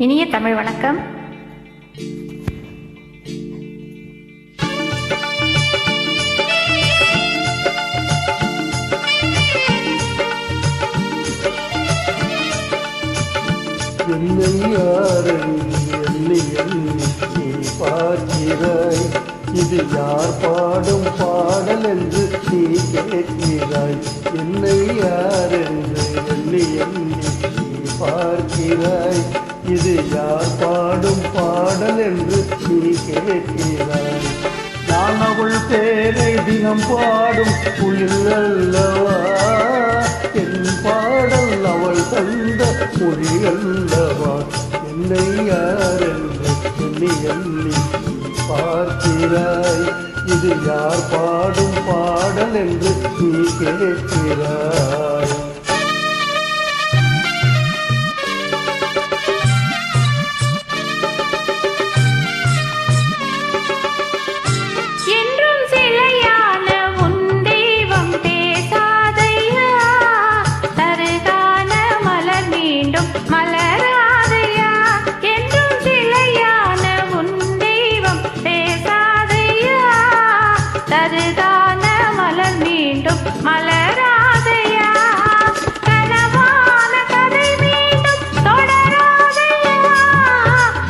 இனிய தமிழ் வணக்கம். என்னை யாரெண்ணி நீ பார்க்கிறாய், இது யார் பாடும் பாடல் என்று நீ கேட்கிறாய். என்னை யாரென்று எண்ணி நீ பார்க்கிறாய், இது யார் பாடும் பாடல் என்று நீ கேட்கிறாய். நான் அவள் பேரை தினம் பாடும் புயல் அல்லவா, என் பாடல் அவள் தந்த மொழி அல்லவா. என்னை யாரென்று எண்ணி எண்ணி பார்க்கிறாய், இது யார் பாடும் பாடல் என்று நீ கேட்கிறாய். தருகான மலர் மீண்டும் மலராதையா, கனவான கதை மீண்டும் தொடராதையா,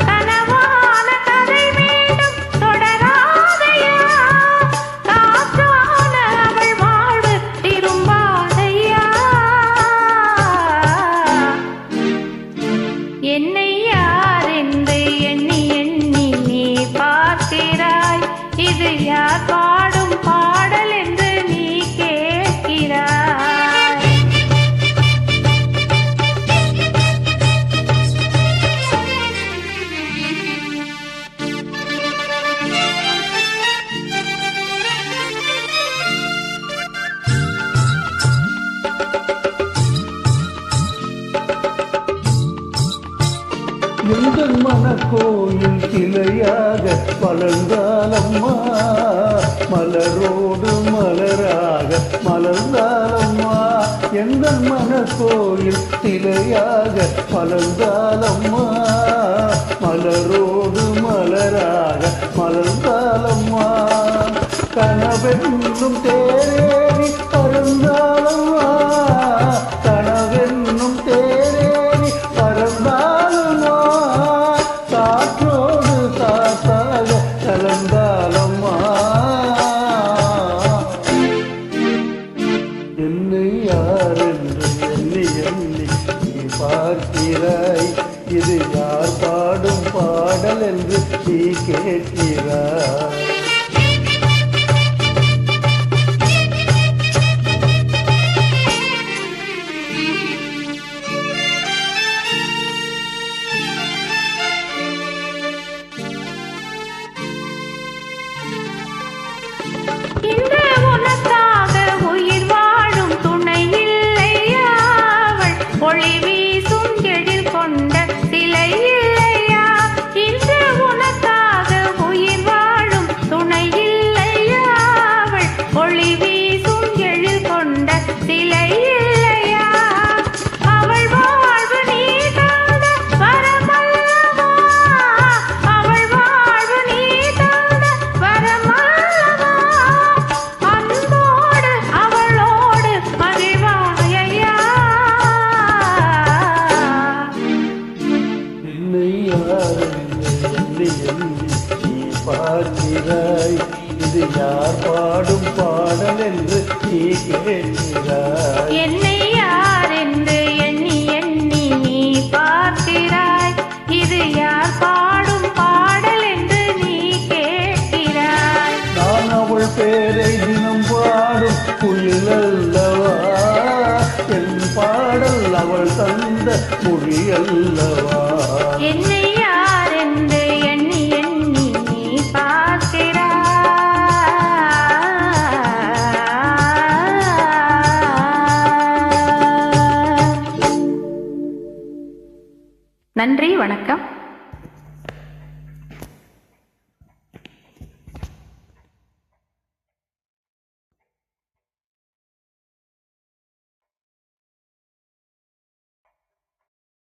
கனவான கதை மீண்டும் தொடராதையா, காற்றான அவள் வாழ்வு திரும்பாதையா. என்னை யார் என்று எண்ணி எண்ணி நீ பார்க்கிறாய், இது யார் பாடும் பாடல் என்று நீ கேட்கிறாய். எங்கள் மனக்கோயில் சிலையாக வளர்ந்தாலம்மா, மலரோடு மலராக மலர்ந்தாலம்மா. எங்கள் மனக்கோயில் சிலையாக வளர்ந்தாலம்மா, மலரோடு மலராக மலர்ந்தாலம்மா. கனவென்னும் தேரேறி பறந்தாலம்மா, கனவென்னும் தேரேறி பறந்தாலம்மா. காற்றோடு காற்றாக கலந்தாலம்மா. என்னை யாரென்று எண்ணி எண்ணி நீ பார்க்கிறாய், இது யார் பாடும் பாடல் என்று நீ கேட்கிறாய். இன்று உனக்காக உயிர் வாழும் துணை இல்லையா, அவள் ஒளி வீசும் எழில் கொண்ட சிலை இல்லையா. இன்று உனக்காக உயிர் வாழும் துணை இல்லையா, அவள் ஒளி வீசும் எழில் கொண்ட சிலை இல்லையா. அவள் வாழ்வு நீ தந்த வரமல்லவா, அவள் வாழ்வு நீ தந்த வரமல்லவா. அன்போடு அவளோடு மகிழ்வாயையா. என்னை யாரென்று எண்ணி எண்ணி நீ பார்க்கிறாய், இது யார் பாடும் பாடல் என்று நீ கேட்கிறாய். என்னை யார் என்று எண்ணி எண்ணி நீ பார்க்கிறாய், இது யார் பாடும் பாடல் என்று நீ கேட்கிறாய். நான் அவள் பேரை தினம் பாடும் குயில் அல்லவா, என் பாடல் அவள் தந்த மொழி அல்லவா. என்னை யார் என்று எண்ணி எண்ணி நீ பார்க்கிறாய். நன்றி, வணக்கம்.